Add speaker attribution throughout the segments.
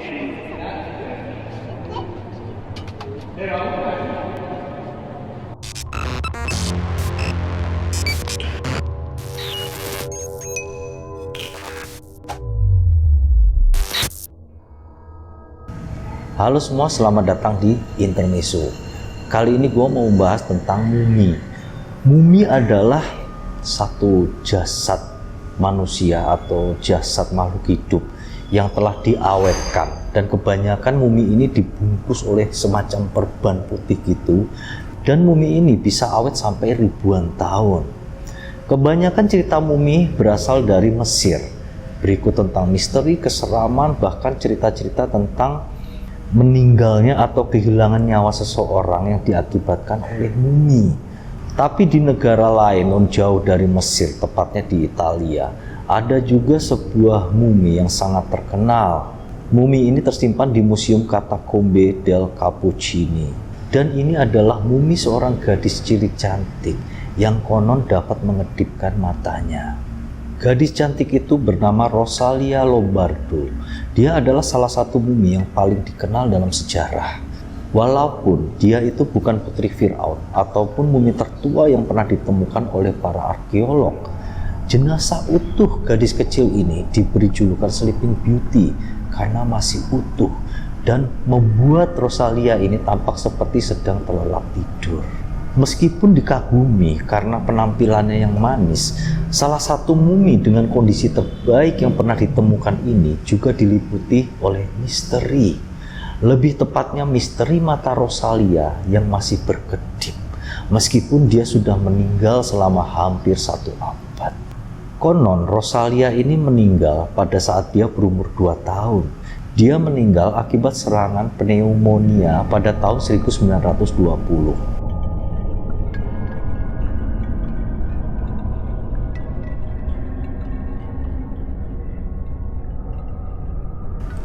Speaker 1: Halo semua, selamat datang di Intermezzo. Kali ini gue mau membahas tentang mumi. Mumi adalah satu jasad manusia atau jasad makhluk hidup yang telah diawetkan. Dan kebanyakan mumi ini dibungkus oleh semacam perban putih gitu. Dan mumi ini bisa awet sampai ribuan tahun. Kebanyakan cerita mumi berasal dari Mesir. Berikut tentang misteri, keseraman, bahkan cerita-cerita tentang meninggalnya atau kehilangan nyawa seseorang yang diakibatkan oleh mumi. Tapi di negara lain, non jauh dari Mesir, tepatnya di Italia, ada juga sebuah mumi yang sangat terkenal. Mumi ini tersimpan di Museum Catacombe del Cappuccini. Dan ini adalah mumi seorang gadis cilik cantik yang konon dapat mengedipkan matanya. Gadis cantik itu bernama Rosalia Lombardo. Dia adalah salah satu mumi yang paling dikenal dalam sejarah. Walaupun dia itu bukan putri Firaun ataupun mumi tertua yang pernah ditemukan oleh para arkeolog, jenazah utuh gadis kecil ini diberi julukan Sleeping Beauty karena masih utuh dan membuat Rosalia ini tampak seperti sedang terlelap tidur. Meskipun dikagumi karena penampilannya yang manis, salah satu mumi dengan kondisi terbaik yang pernah ditemukan ini juga diliputi oleh misteri. Lebih tepatnya misteri mata Rosalia yang masih berkedip, meskipun dia sudah meninggal selama hampir 1 abad. Konon Rosalia ini meninggal pada saat dia berumur 2 tahun. Dia meninggal akibat serangan pneumonia pada tahun 1920.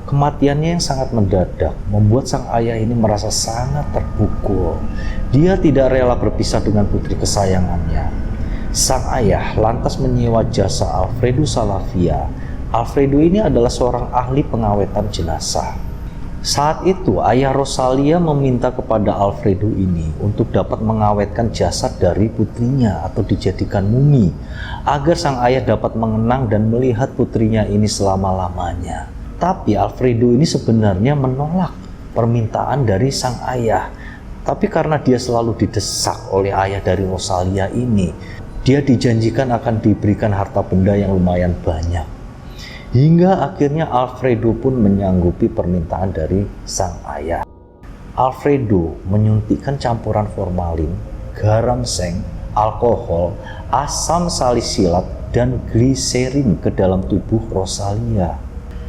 Speaker 1: Kematiannya yang sangat mendadak membuat sang ayah ini merasa sangat terpukul. Dia tidak rela berpisah dengan putri kesayangannya. Sang ayah lantas menyewa jasa Alfredo Salavia. Alfredo ini adalah seorang ahli pengawetan jenazah. Saat itu ayah Rosalia meminta kepada Alfredo ini untuk dapat mengawetkan jasad dari putrinya atau dijadikan mumi, agar sang ayah dapat mengenang dan melihat putrinya ini selama-lamanya. Tapi Alfredo ini sebenarnya menolak permintaan dari sang ayah. Tapi karena dia selalu didesak oleh ayah dari Rosalia ini, dia dijanjikan akan diberikan harta benda yang lumayan banyak. Hingga akhirnya Alfredo pun menyanggupi permintaan dari sang ayah. Alfredo menyuntikkan campuran formalin, garam seng, alkohol, asam salisilat, dan gliserin ke dalam tubuh Rosalia.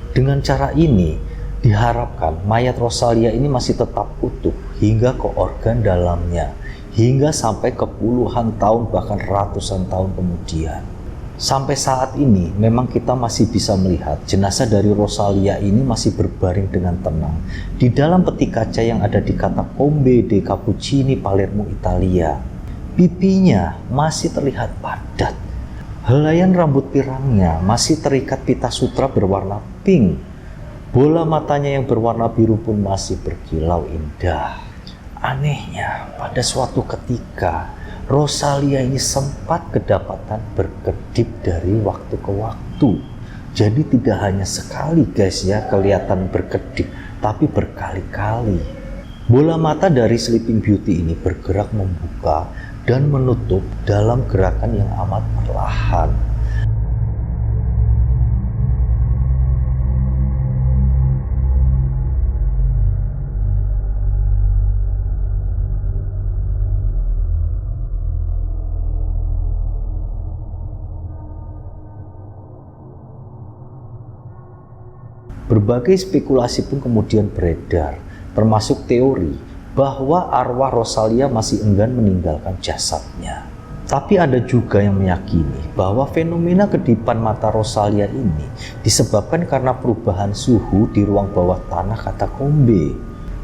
Speaker 1: Dengan cara ini, diharapkan mayat Rosalia ini masih tetap utuh hingga ke organ dalamnya, hingga sampai ke puluhan tahun bahkan ratusan tahun kemudian. Sampai saat ini, memang kita masih bisa melihat jenazah dari Rosalia ini masih berbaring dengan tenang di dalam peti kaca yang ada di Catacombe del Cappuccini, Palermo, Italia. Pipinya masih terlihat padat. Helaian rambut pirangnya masih terikat pita sutra berwarna pink. Bola matanya yang berwarna biru pun masih berkilau indah. Anehnya, pada suatu ketika, Rosalia ini sempat kedapatan berkedip dari waktu ke waktu. Jadi tidak hanya sekali guys ya kelihatan berkedip, tapi berkali-kali. Bola mata dari Sleeping Beauty ini bergerak membuka dan menutup dalam gerakan yang amat perlahan. Berbagai spekulasi pun kemudian beredar, termasuk teori bahwa arwah Rosalia masih enggan meninggalkan jasadnya. Tapi ada juga yang meyakini bahwa fenomena kedipan mata Rosalia ini disebabkan karena perubahan suhu di ruang bawah tanah Catacombe.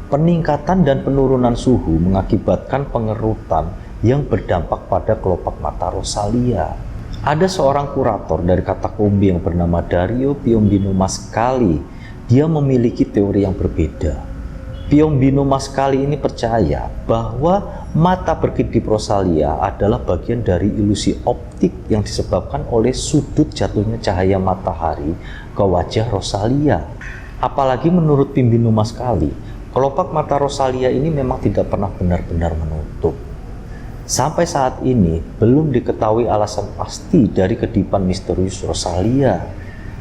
Speaker 1: Peningkatan dan penurunan suhu mengakibatkan pengerutan yang berdampak pada kelopak mata Rosalia. Ada seorang kurator dari Catacombe yang bernama Dario Piombino Mascali. dia memiliki teori yang berbeda. Piombino Mascali ini percaya bahwa mata berkedip Rosalia adalah bagian dari ilusi optik yang disebabkan oleh sudut jatuhnya cahaya matahari ke wajah Rosalia. Apalagi menurut Piombino Mascali, kelopak mata Rosalia ini memang tidak pernah benar-benar menutup. Sampai saat ini belum diketahui alasan pasti dari kedipan misterius Rosalia.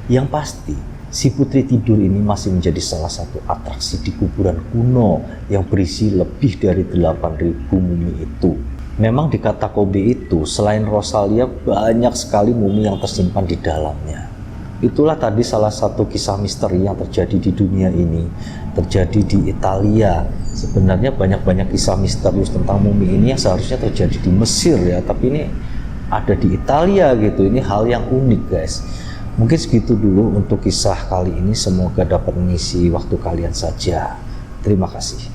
Speaker 1: Yang pasti, si putri tidur ini masih menjadi salah satu atraksi di kuburan kuno yang berisi lebih dari 8.000 mumi itu. Memang di Katakombe itu, selain Rosalia, banyak sekali mumi yang tersimpan di dalamnya. Itulah tadi salah satu kisah misteri yang terjadi di dunia ini, terjadi di Italia. Sebenarnya banyak-banyak kisah misterius tentang mumi ini yang seharusnya terjadi di Mesir ya, tapi ini ada di Italia gitu. Ini hal yang unik guys. Mungkin segitu dulu untuk kisah kali ini, semoga dapat mengisi waktu kalian saja. Terima kasih.